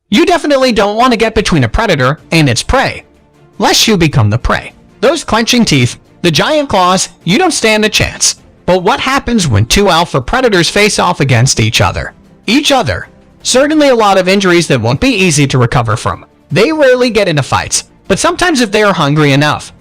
You definitely don't want to get between a predator and its prey, lest you become the prey. Those clenching teeth, the giant claws, you don't stand a chance. But what happens when two alpha predators face off against each other? Certainly a lot of injuries that won't be easy to recover from. They rarely get into fights, but sometimes if they are hungry enough,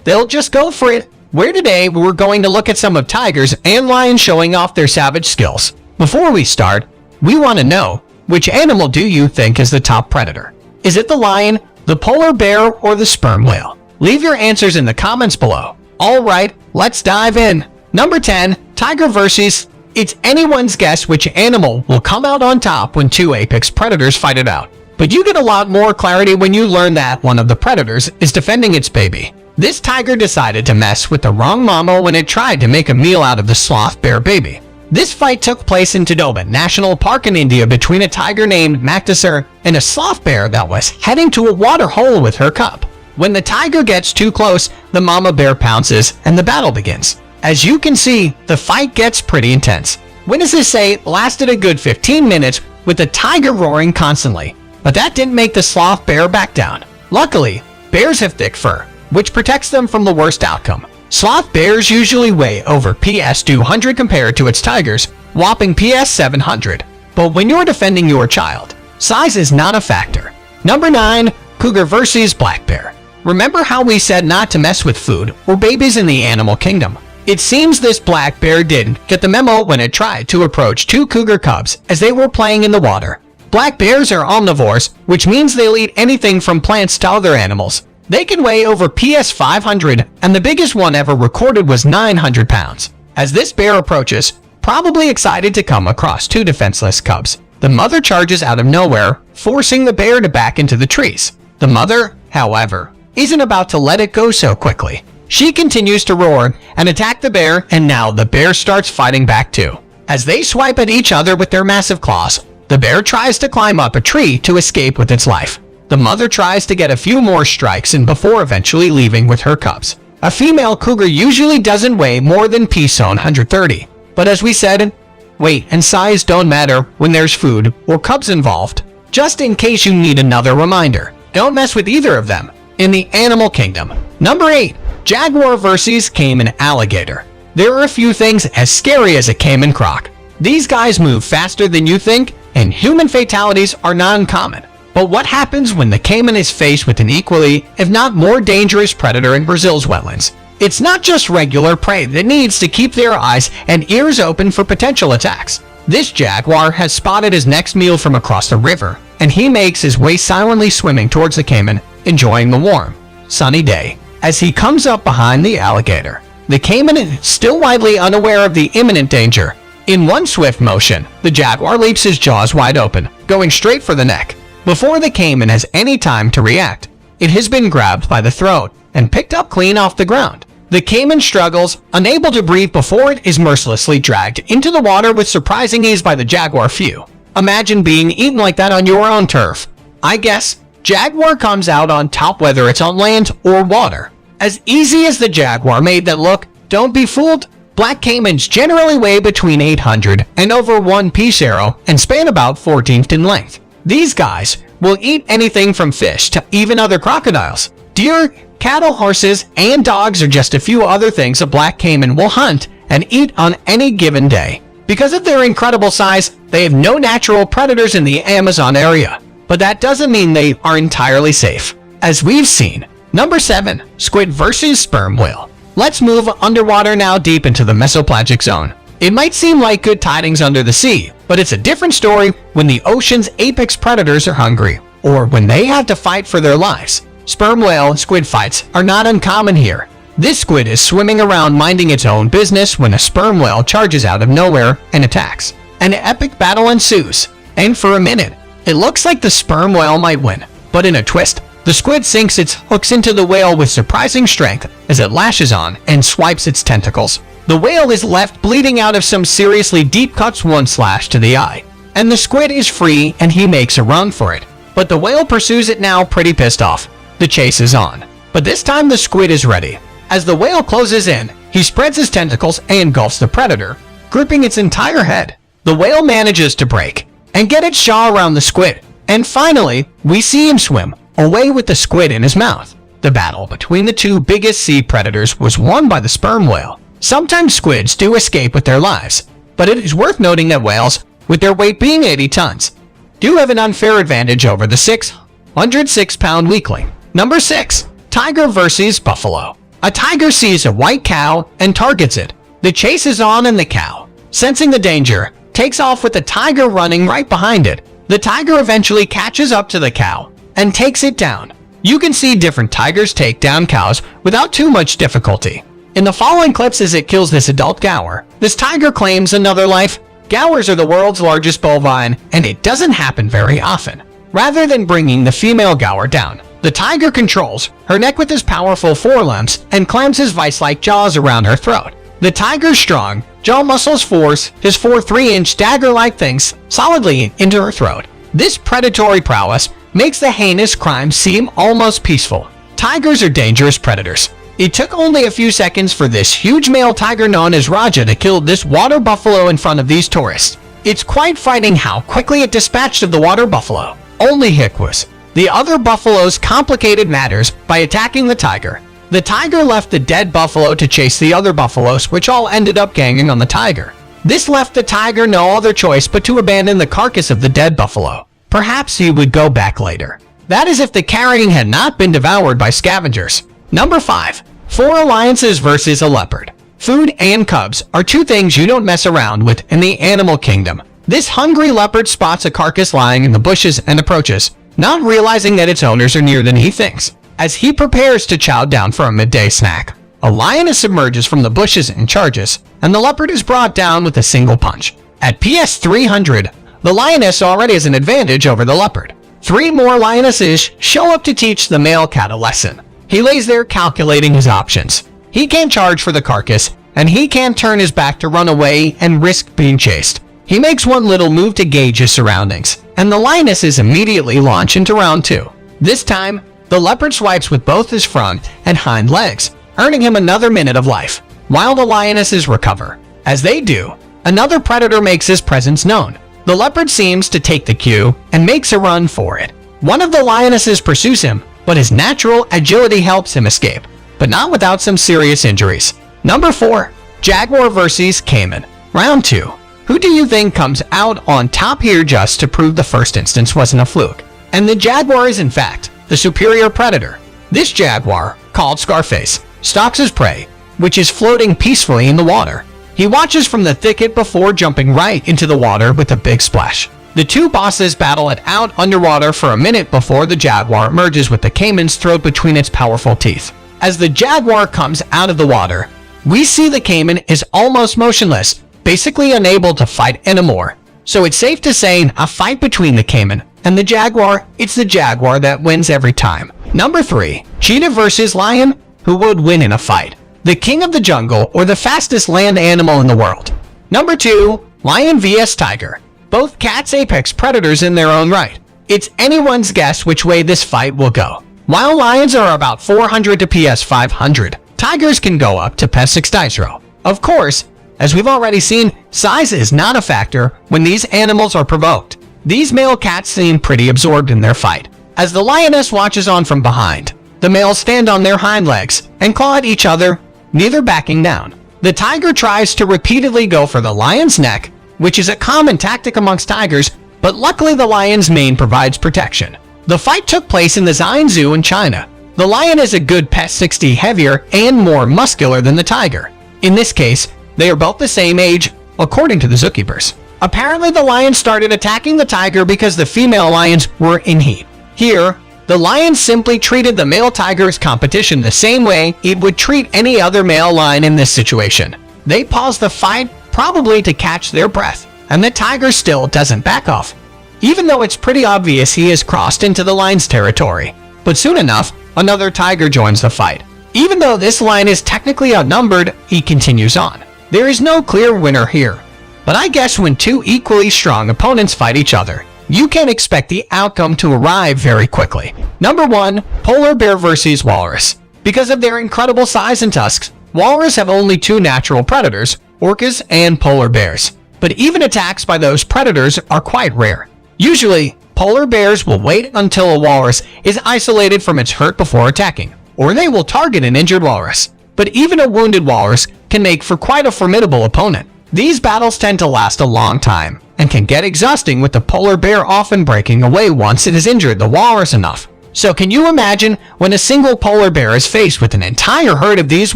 they'll just go for it. Where today we're going to look at some of tigers and lions showing off their savage skills. Before we start, we want to know, which animal do you think is the top predator? Is it the lion, the polar bear, or the sperm whale? Leave your answers in the comments below. Alright, let's dive in. Number 10. Tiger versus. It's anyone's guess which animal will come out on top when two apex predators fight it out. But you get a lot more clarity when you learn that one of the predators is defending its baby. This tiger decided to mess with the wrong mama when it tried to make a meal out of the sloth bear baby. This fight took place in Tadoma National Park in India between a tiger named Mactasur and a sloth bear that was heading to a water hole with her cub. When the tiger gets too close, the mama bear pounces and the battle begins. As you can see, the fight gets pretty intense. Witnesses say it lasted a good 15 minutes with the tiger roaring constantly, but that didn't make the sloth bear back down. Luckily, bears have thick fur, which protects them from the worst outcome. Sloth bears usually weigh over PS 200 compared to its tigers, whopping PS 700. But when you're defending your child, size is not a factor. Number 9. Cougar versus black bear. Remember how we said not to mess with food or babies in the animal kingdom? It seems this black bear didn't get the memo when it tried to approach two cougar cubs as they were playing in the water. Black bears are omnivores, which means they'll eat anything from plants to other animals. They can weigh over PS 500, and the biggest one ever recorded was 900 pounds. As this bear approaches, probably excited to come across two defenseless cubs, the mother charges out of nowhere, forcing the bear to back into the trees. The mother, however, isn't about to let it go so quickly. She continues to roar and attack the bear, and now the bear starts fighting back too. As they swipe at each other with their massive claws, the bear tries to climb up a tree to escape with its life. The mother tries to get a few more strikes in before eventually leaving with her cubs. A female cougar usually doesn't weigh more than PS 130, but as we said, weight and size don't matter when there's food or cubs involved. Just in case you need another reminder, don't mess with either of them in the animal kingdom. Number 8. Jaguar versus Cayman alligator. There are a few things as scary as a Cayman croc. These guys move faster than you think, and human fatalities are not uncommon. But what happens when the Cayman is faced with an equally, if not more dangerous predator in Brazil's wetlands? It's not just regular prey that needs to keep their eyes and ears open for potential attacks. This jaguar has spotted his next meal from across the river, and he makes his way silently swimming towards the Cayman, enjoying the warm, sunny day. As he comes up behind the alligator, the Cayman is still widely unaware of the imminent danger. In one swift motion, the jaguar leaps his jaws wide open, going straight for the neck. Before the Cayman has any time to react, it has been grabbed by the throat and picked up clean off the ground. The Cayman struggles, unable to breathe before it is mercilessly dragged into the water with surprising ease by the jaguar. Phew. Imagine being eaten like that on your own turf. I guess jaguar comes out on top whether it's on land or water. As easy as the jaguar made that look, don't be fooled. Black caimans generally weigh between 800 and over 1 PS and span about 14 feet in length. These guys will eat anything from fish to even other crocodiles. Deer, cattle, horses, and dogs are just a few other things a black caiman will hunt and eat on any given day. Because of their incredible size, they have no natural predators in the Amazon area. But that doesn't mean they are entirely safe, as we've seen. Number 7. Squid versus sperm whale. Let's move underwater now, deep into the mesopelagic zone. It might seem like good tidings under the sea, but it's a different story when the ocean's apex predators are hungry, or when they have to fight for their lives. Sperm whale and squid fights are not uncommon here. This squid is swimming around minding its own business when a sperm whale charges out of nowhere and attacks. An epic battle ensues, and for a minute, it looks like the sperm whale might win, but in a twist, the squid sinks its hooks into the whale with surprising strength as it lashes on and swipes its tentacles. The whale is left bleeding out of some seriously deep cuts, one slash to the eye, and the squid is free and he makes a run for it. But the whale pursues it now, pretty pissed off. The chase is on, but this time the squid is ready. As the whale closes in, he spreads his tentacles and engulfs the predator, gripping its entire head. The whale manages to break and get its jaw around the squid, And finally, we see him swim away with the squid in his mouth. The battle between the two biggest sea predators was won by the sperm whale. Sometimes squids do escape with their lives, but it is worth noting that whales, with their weight being 80 tons, do have an unfair advantage over the 606-pound weakling. Number 6. Tiger vs. Buffalo. A tiger sees a white cow and targets it. The chase is on and the cow, sensing the danger, takes off with the tiger running right behind it. The tiger eventually catches up to the cow and takes it down. You can see different tigers take down cows without too much difficulty. In the following clips as it kills this adult gaur, this tiger claims another life. Gaurs are the world's largest bovine, and it doesn't happen very often. Rather than bringing the female gaur down, the tiger controls her neck with his powerful forelimbs and clamps his vice-like jaws around her throat. The tiger's strong jaw muscles force his 4 3-inch dagger-like things solidly into her throat. This predatory prowess makes the heinous crime seem almost peaceful. Tigers are dangerous predators. It took only a few seconds for this huge male tiger known as Raja to kill this water buffalo in front of these tourists. It's quite frightening how quickly it dispatched of the water buffalo. Only Hikwas, the other buffaloes, complicated matters by attacking the tiger. The tiger left the dead buffalo to chase the other buffaloes, which all ended up ganging on the tiger. This left the tiger no other choice but to abandon the carcass of the dead buffalo. Perhaps he would go back later. That is if the carrion had not been devoured by scavengers. Number 5. 4 alliances versus a leopard. Food and cubs are two things you don't mess around with in the animal kingdom. This hungry leopard spots a carcass lying in the bushes and approaches, not realizing that its owners are nearer than he thinks. As he prepares to chow down for a midday snack, a lioness emerges from the bushes and charges, and the leopard is brought down with a single punch. At PS 300, the lioness already has an advantage over the leopard. 3 more lionesses show up to teach the male cat a lesson. He lays there calculating his options. He can't charge for the carcass, and he can't turn his back to run away and risk being chased. He makes one little move to gauge his surroundings, and the lionesses immediately launch into round 2. This time, the leopard swipes with both his front and hind legs, earning him another minute of life, while the lionesses recover. As they do, another predator makes his presence known. The leopard seems to take the cue and makes a run for it. One of the lionesses pursues him, but his natural agility helps him escape, but not without some serious injuries. Number 4. Jaguar vs. Caiman. Round 2. Who do you think comes out on top here just to prove the first instance wasn't a fluke? And the jaguar is in fact the superior predator. This jaguar, called Scarface, stalks his prey, which is floating peacefully in the water. He watches from the thicket before jumping right into the water with a big splash. The two bosses battle it out underwater for a minute before the jaguar emerges with the caiman's throat between its powerful teeth. As the jaguar comes out of the water, we see the caiman is almost motionless, basically unable to fight anymore. So it's safe to say in a fight between the caiman and the jaguar, it's the jaguar that wins every time. Number 3. Cheetah vs. lion. Who would win in a fight? The king of the jungle or the fastest land animal in the world? Number 2. Lion vs. tiger. Both cats apex predators in their own right. It's anyone's guess which way this fight will go. While lions are about 400 to PS 500, tigers can go up to PS 690. Of course, as we've already seen, size is not a factor when these animals are provoked. These male cats seem pretty absorbed in their fight. As the lioness watches on from behind, the males stand on their hind legs and claw at each other, neither backing down. The tiger tries to repeatedly go for the lion's neck, which is a common tactic amongst tigers, but luckily the lion's mane provides protection. The fight took place in the Xi'an Zoo in China. The lion is a good PES 60 heavier and more muscular than the tiger. In this case, they are both the same age, according to the zookeepers. Apparently the lion started attacking the tiger because the female lions were in heat. Here, the lion simply treated the male tiger as competition the same way it would treat any other male lion in this situation. They paused the fight, probably to catch their breath, and the tiger still doesn't back off, even though it's pretty obvious he has crossed into the lion's territory. But soon enough, another tiger joins the fight. Even though this lion is technically outnumbered, he continues on. There is no clear winner here, but I guess when two equally strong opponents fight each other, you can expect the outcome to arrive very quickly. Number 1. Polar bear vs. walrus. Because of their incredible size and tusks, walrus have only 2 natural predators, orcas and polar bears. But even attacks by those predators are quite rare. Usually, Polar bears will wait until a walrus is isolated from its hurt before attacking, or they will target an injured walrus. But even a wounded walrus can make for quite a formidable opponent. These battles tend to last a long time, and can get exhausting, with the polar bear often breaking away once it has injured the walrus enough. So can you imagine when a single polar bear is faced with an entire herd of these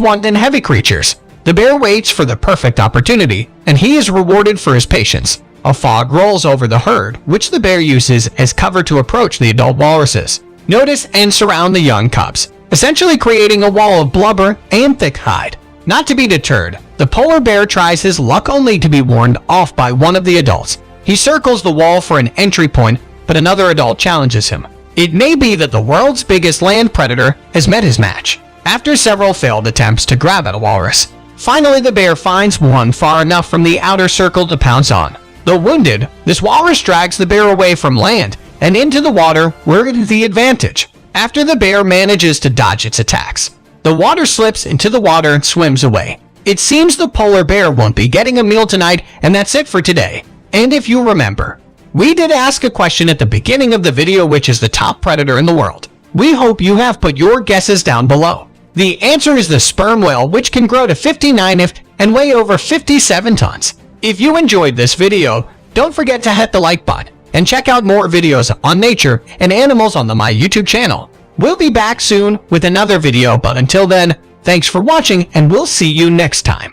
wanton heavy creatures? The bear waits for the perfect opportunity, and he is rewarded for his patience. A fog rolls over the herd, which the bear uses as cover to approach the adult walruses. Notice and surround the young cubs, essentially creating a wall of blubber and thick hide. Not to be deterred, the polar bear tries his luck only to be warned off by one of the adults. He circles the wall for an entry point, but another adult challenges him. It may be that the world's biggest land predator has met his match. After several failed attempts to grab at a walrus, finally the bear finds one far enough from the outer circle to pounce on. Though wounded, this walrus drags the bear away from land and into the water, where it is the advantage. After the bear manages to dodge its attacks, the water slips into the water and swims away. It seems the polar bear won't be getting a meal tonight, and that's it for today. And if you remember, we did ask a question at the beginning of the video, which is the top predator in the world. We hope you have put your guesses down below. The answer is the sperm whale, which can grow to 59 ft and weigh over 57 tons. If you enjoyed this video, don't forget to hit the like button and check out more videos on nature and animals on my YouTube channel. We'll be back soon with another video, but until then, thanks for watching and we'll see you next time.